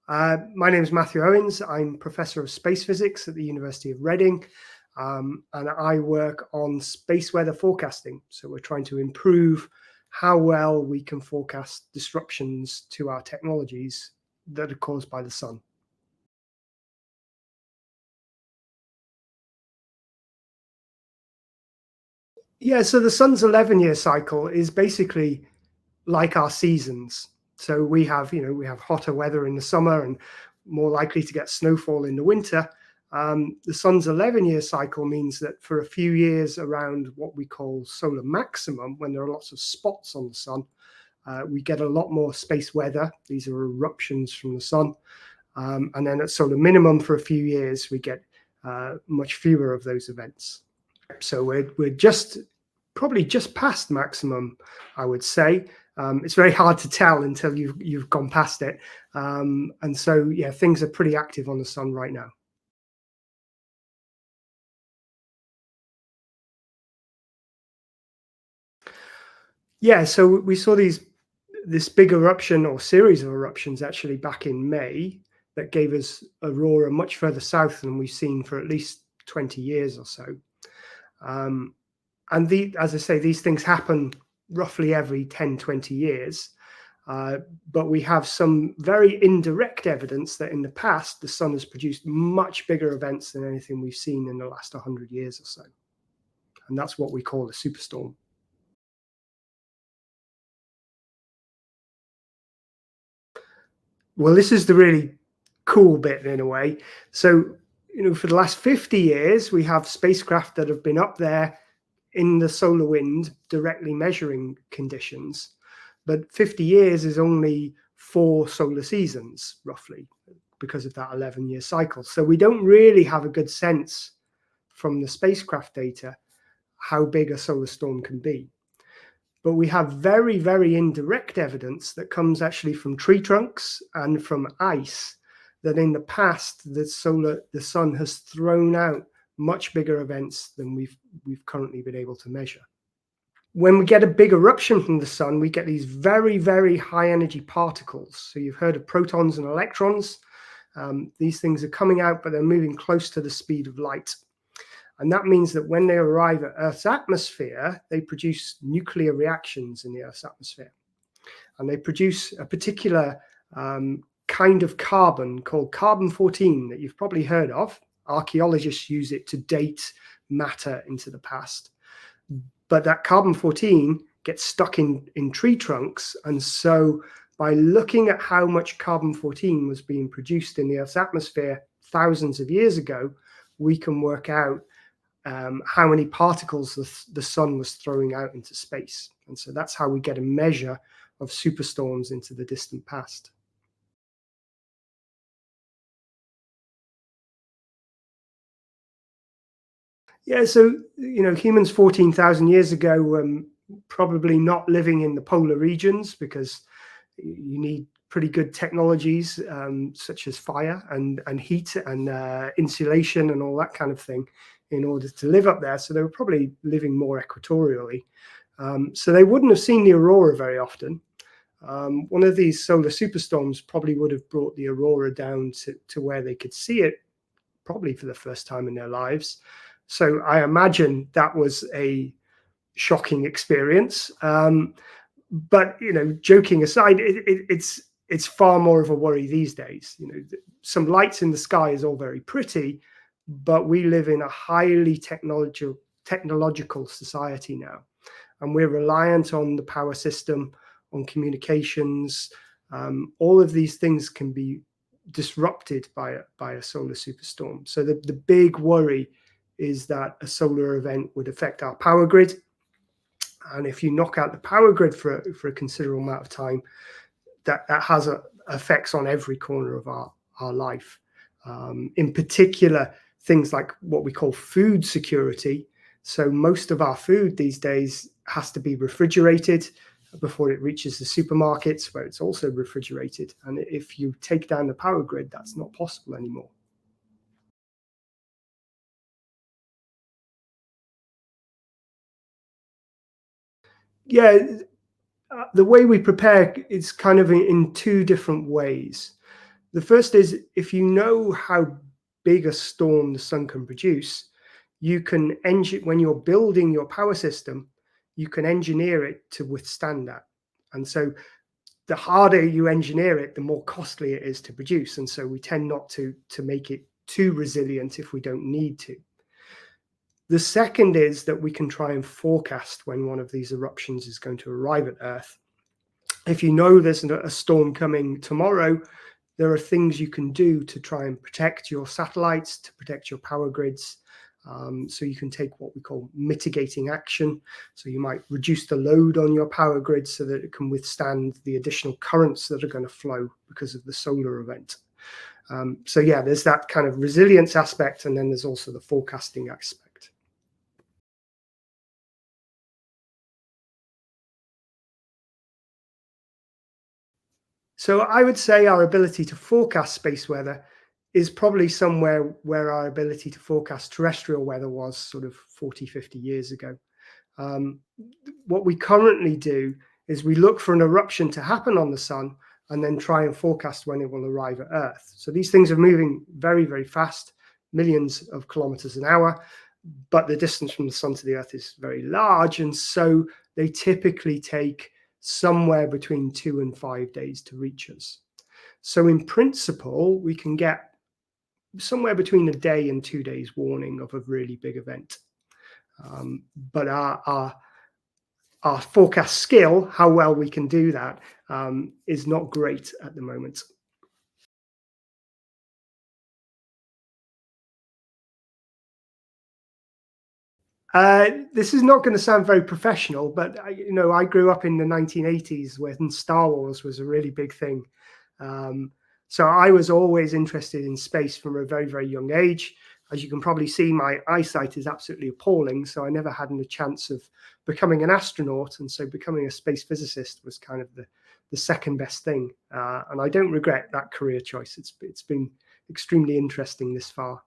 My name is Mathew Owens. I'm Professor of Space Physics at the University of Reading, and I work on space weather forecasting. So we're trying to improve how well we can forecast disruptions to our technologies that are caused by the sun. Yeah, so the sun's 11-year cycle is basically like our seasons. So we have hotter weather in the summer and more likely to get snowfall in the winter. The sun's 11-year cycle means that for a few years around what we call solar maximum, when there are lots of spots on the sun, we get a lot more space weather. These are eruptions from the sun. And then at solar minimum for a few years, we get much fewer of those events. So we're probably just past maximum, I would say. It's very hard to tell until you've gone past it. And so, yeah, things are pretty active on the sun right now. Yeah, so we saw this big eruption or series of eruptions actually back in May that gave us aurora much further south than we've seen for at least 20 years or so. Um, and as I say, these things happen roughly every 10, 20 years. Uh, but we have some very indirect evidence that in the past, the sun has produced much bigger events than anything we've seen in the last 100 years or so. And that's what we call a superstorm. Well, this is the really cool bit in a way. So, for the last 50 years, we have spacecraft that have been up there in the solar wind directly measuring conditions. But 50 years is only 4 solar seasons, roughly, because of that 11-year cycle. So we don't really have a good sense from the spacecraft data how big a solar storm can be. But we have very, very indirect evidence that comes actually from tree trunks and from ice that in the past the sun has thrown out much bigger events than we've currently been able to measure. When we get a big eruption from the sun, we get these very, very high energy particles. So you've heard of protons and electrons. These things are coming out, but they're moving close to the speed of light. And that means that when they arrive at Earth's atmosphere, they produce nuclear reactions in the Earth's atmosphere. And they produce a particular kind of carbon called carbon-14 that you've probably heard of. Archaeologists use it to date matter into the past. But that carbon-14 gets stuck in tree trunks. And so by looking at how much carbon-14 was being produced in the Earth's atmosphere thousands of years ago, we can work out how many particles the sun was throwing out into space. And so that's how we get a measure of superstorms into the distant past. Yeah, so humans 14,000 years ago probably not living in the polar regions because you need pretty good technologies such as fire and heat and insulation and all that kind of thing in order to live up there. So they were probably living more equatorially. So they wouldn't have seen the aurora very often. One of these solar superstorms probably would have brought the aurora down to where they could see it probably for the first time in their lives. So I imagine that was a shocking experience. But joking aside, it's far more of a worry these days. Some lights in the sky is all very pretty, but we live in a highly technological society now, and we're reliant on the power system, on communications. All of these things can be disrupted by a solar superstorm. So the big worry is that a solar event would affect our power grid. And if you knock out the power grid for a considerable amount of time, that has effects on every corner of our life. In particular, things like what we call food security. So most of our food these days has to be refrigerated before it reaches the supermarkets, where it's also refrigerated. And if you take down the power grid, that's not possible anymore. Yeah, the way we prepare is kind of in two different ways. The first is, if you know how big a storm the sun can produce, you can when you're building your power system, you can engineer it to withstand that. And so the harder you engineer it, the more costly it is to produce. And so we tend not to make it too resilient if we don't need to. The second is that we can try and forecast when one of these eruptions is going to arrive at Earth. If you know there's a storm coming tomorrow, there are things you can do to try and protect your satellites, to protect your power grids. So you can take what we call mitigating action. So you might reduce the load on your power grid so that it can withstand the additional currents that are going to flow because of the solar event. So yeah, there's that kind of resilience aspect, and then there's also the forecasting aspect. So I would say our ability to forecast space weather is probably somewhere where our ability to forecast terrestrial weather was sort of 40, 50 years ago. What we currently do is we look for an eruption to happen on the sun and then try and forecast when it will arrive at Earth. So these things are moving very, very fast, millions of kilometers an hour, but the distance from the sun to the Earth is very large. And so they typically take somewhere between 2 and 5 days to reach us. So in principle, we can get somewhere between a day and 2 days warning of a really big event. But our forecast skill, how well we can do that, is not great at the moment. This is not going to sound very professional, but I grew up in the 1980s when Star Wars was a really big thing. So I was always interested in space from a very, very young age. As you can probably see, my eyesight is absolutely appalling. So I never had a chance of becoming an astronaut. And so becoming a space physicist was kind of the second best thing. And I don't regret that career choice. It's been extremely interesting this far.